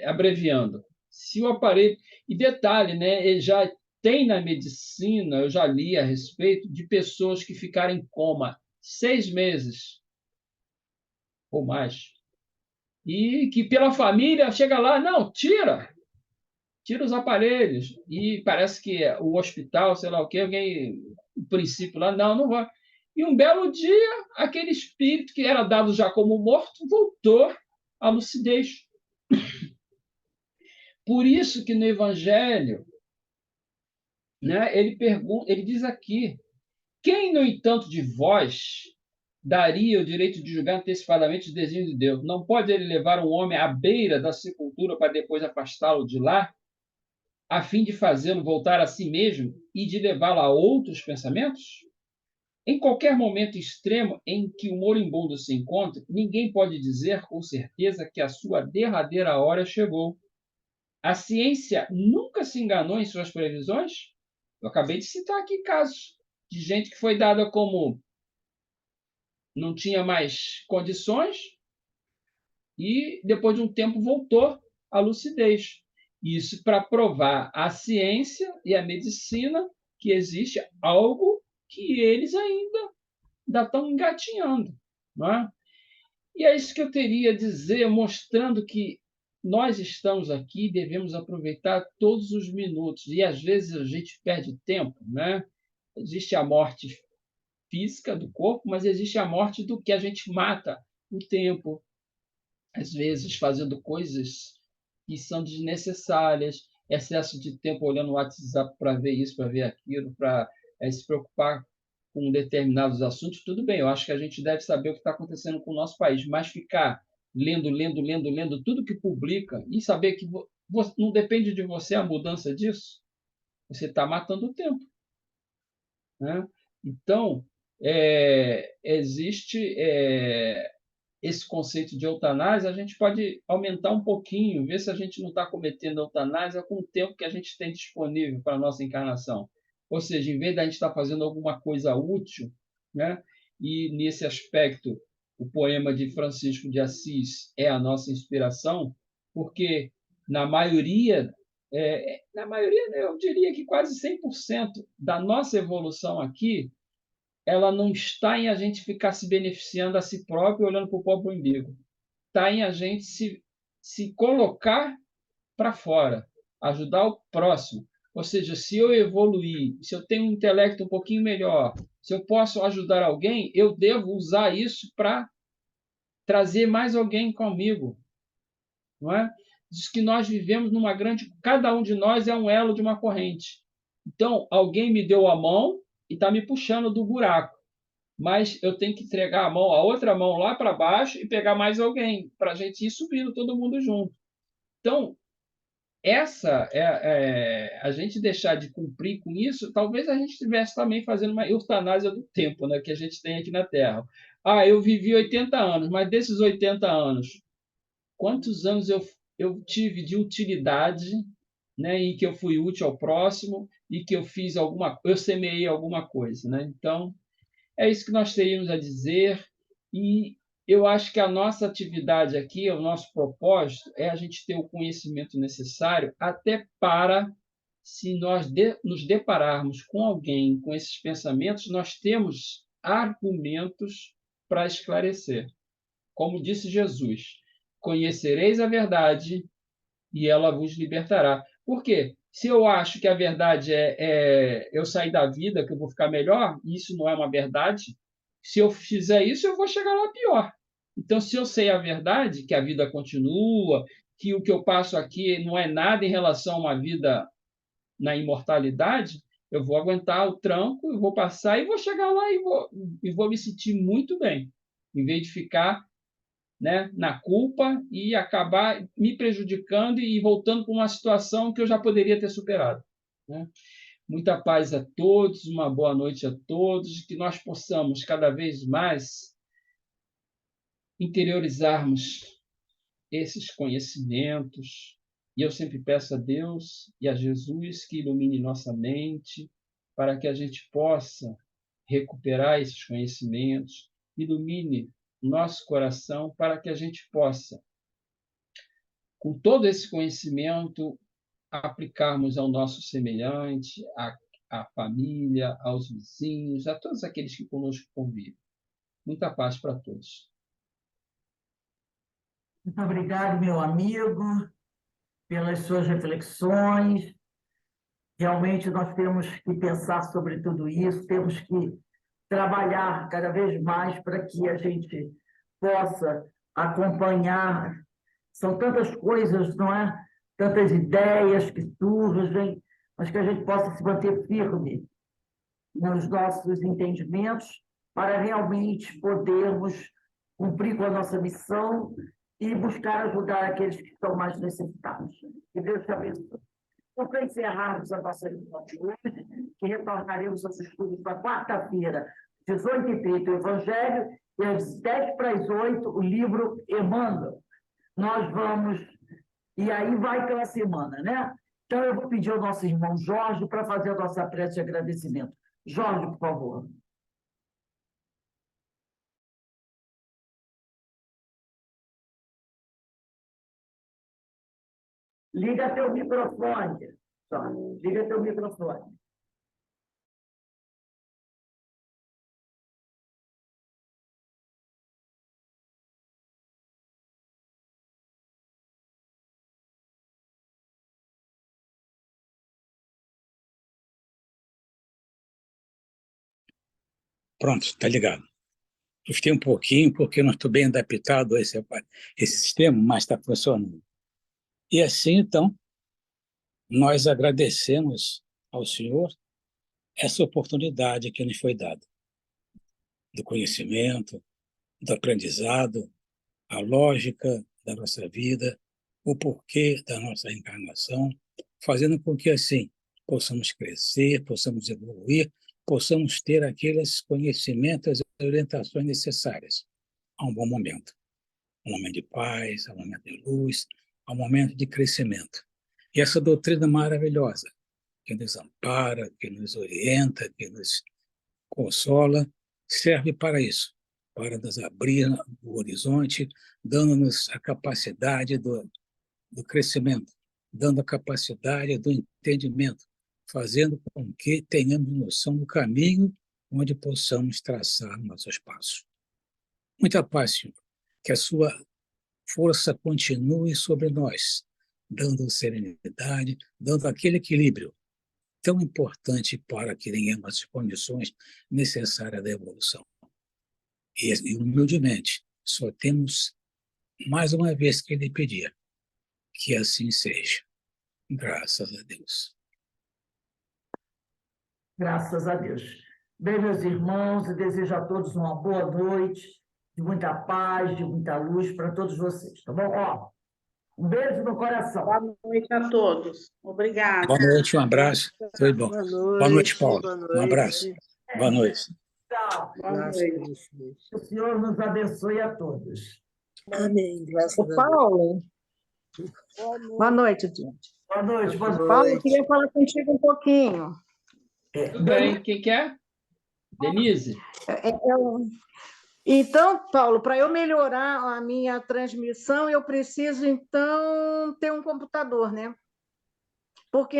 abreviando. Se o aparelho. E detalhe, né? Ele já tem na medicina, eu já li a respeito, de pessoas que ficaram em coma 6 meses ou mais. E que pela família chega lá, não, tira os aparelhos. E parece que o hospital, sei lá o quê, alguém, o princípio lá, não vai. E um belo dia, aquele espírito que era dado já como morto voltou à lucidez. Por isso que no Evangelho, né, ele diz aqui: quem, no entanto, de vós daria o direito de julgar antecipadamente os desígnios de Deus? Não pode ele levar um homem à beira da sepultura para depois afastá-lo de lá, a fim de fazê-lo voltar a si mesmo e de levá-lo a outros pensamentos? Em qualquer momento extremo em que o moribundo se encontre, ninguém pode dizer com certeza que a sua derradeira hora chegou. A ciência nunca se enganou em suas previsões? Eu acabei de citar aqui casos de gente que foi dada como não tinha mais condições e depois de um tempo voltou à lucidez. Isso para provar a ciência e a medicina que existe algo que eles ainda estão engatinhando, não é? E é isso que eu teria a dizer, mostrando que nós estamos aqui e devemos aproveitar todos os minutos. E às vezes a gente perde tempo, né? Existe a morte física do corpo, mas existe a morte do que a gente mata o tempo, às vezes fazendo coisas que são desnecessárias, excesso de tempo olhando o WhatsApp para ver isso, para ver aquilo, para se preocupar com determinados assuntos. Tudo bem, eu acho que a gente deve saber o que está acontecendo com o nosso país, mas ficar lendo tudo que publica e saber que não depende de você a mudança disso, você está matando o tempo, né? Então, existe esse conceito de eutanásia, a gente pode aumentar um pouquinho, ver se a gente não está cometendo eutanásia com o tempo que a gente tem disponível para a nossa encarnação. Ou seja, em vez da gente estar fazendo alguma coisa útil, né? E nesse aspecto, o poema de Francisco de Assis é a nossa inspiração, porque na maioria, eu diria que quase 100% da nossa evolução aqui, ela não está em a gente ficar se beneficiando a si próprio olhando para o próprio umbigo. Está em a gente se colocar para fora, ajudar o próximo. Ou seja, se eu evoluir, se eu tenho um intelecto um pouquinho melhor, se eu posso ajudar alguém, eu devo usar isso para trazer mais alguém comigo, não é? Diz que nós vivemos numa grande... Cada um de nós é um elo de uma corrente. Então, alguém me deu a mão e está me puxando do buraco, mas eu tenho que entregar a outra mão lá para baixo e pegar mais alguém, para a gente ir subindo todo mundo junto. Então, essa a gente deixar de cumprir com isso, talvez a gente estivesse também fazendo uma eutanásia do tempo, né, que a gente tem aqui na Terra. Ah, eu vivi 80 anos, mas desses 80 anos, quantos anos eu eu tive de utilidade, né, e que eu fui útil ao próximo e que eu semeei alguma coisa, né? Então, é isso que nós teríamos a dizer e eu acho que a nossa atividade aqui, o nosso propósito é a gente ter o conhecimento necessário até para, se nós nos depararmos com alguém com esses pensamentos, nós temos argumentos para esclarecer. Como disse Jesus, conhecereis a verdade e ela vos libertará. Por quê? Se eu acho que a verdade é eu sair da vida, que eu vou ficar melhor, e isso não é uma verdade, se eu fizer isso, eu vou chegar lá pior. Então, se eu sei a verdade, que a vida continua, que o que eu passo aqui não é nada em relação a uma vida na imortalidade, eu vou aguentar o tranco, eu vou passar e vou chegar lá e vou me sentir muito bem, em vez de ficar, né, na culpa e acabar me prejudicando e voltando para uma situação que eu já poderia ter superado, né? Muita paz a todos, uma boa noite a todos, que nós possamos cada vez mais interiorizarmos esses conhecimentos. E eu sempre peço a Deus e a Jesus que ilumine nossa mente para que a gente possa recuperar esses conhecimentos, ilumine nosso coração para que a gente possa, com todo esse conhecimento, aplicarmos ao nosso semelhante, à família, aos vizinhos, a todos aqueles que conosco convivem. Muita paz para todos. Muito obrigado, meu amigo, pelas suas reflexões. Realmente nós temos que pensar sobre tudo isso, temos que trabalhar cada vez mais para que a gente possa acompanhar. São tantas coisas, não é? Tantas ideias que surgem, mas que a gente possa se manter firme nos nossos entendimentos para realmente podermos cumprir com a nossa missão e buscar ajudar aqueles que estão mais necessitados. Que Deus te abençoe. Então, para encerrarmos a nossa reunião de hoje, que retornaremos aos estudos na quarta-feira, 18h30, o Evangelho, e às 7h50, o livro Emmanuel. Nós vamos... E aí vai pela semana, né? Então, eu vou pedir ao nosso irmão Jorge para fazer a nossa prece de agradecimento. Jorge, por favor. Liga teu microfone, Jorge. Liga teu microfone. Pronto, está ligado. Custei um pouquinho, porque não estou bem adaptado a esse sistema, mas está funcionando. E assim, então, nós agradecemos ao Senhor essa oportunidade que nos foi dada, do conhecimento, do aprendizado, a lógica da nossa vida, o porquê da nossa encarnação, fazendo com que, assim, possamos crescer, possamos evoluir, possamos ter aqueles conhecimentos e orientações necessárias a um bom momento. Um momento de paz, um momento de luz, um momento de crescimento. E essa doutrina maravilhosa, que nos ampara, que nos orienta, que nos consola, serve para isso, para nos abrir o horizonte, dando-nos a capacidade do crescimento, dando a capacidade do entendimento, fazendo com que tenhamos noção do caminho onde possamos traçar nossos passos. Muita paz, Senhor, que a sua força continue sobre nós, dando serenidade, dando aquele equilíbrio tão importante para que tenhamos as condições necessárias da evolução. E humildemente, só temos mais uma vez que lhe pedir que assim seja. Graças a Deus. Graças a Deus. Bem, meus irmãos, eu desejo a todos uma boa noite, de muita paz, de muita luz para todos vocês, tá bom? Ó, um beijo no coração. Boa noite a todos. Obrigada. Boa noite, um abraço. Foi bom. Boa Boa noite, Paulo. boa Um abraço. noite. Boa noite. Tchau. Boa noite. Que o Senhor nos abençoe a todos. Amém, graças a Ô, Deus. Paulo, Boa noite, gente. Boa noite, boa Paulo, eu noite. queria falar contigo um pouquinho. Tudo bem, quem quer? Denise? Então, Paulo, para eu melhorar a minha transmissão, eu preciso, então, ter um computador, né? Porque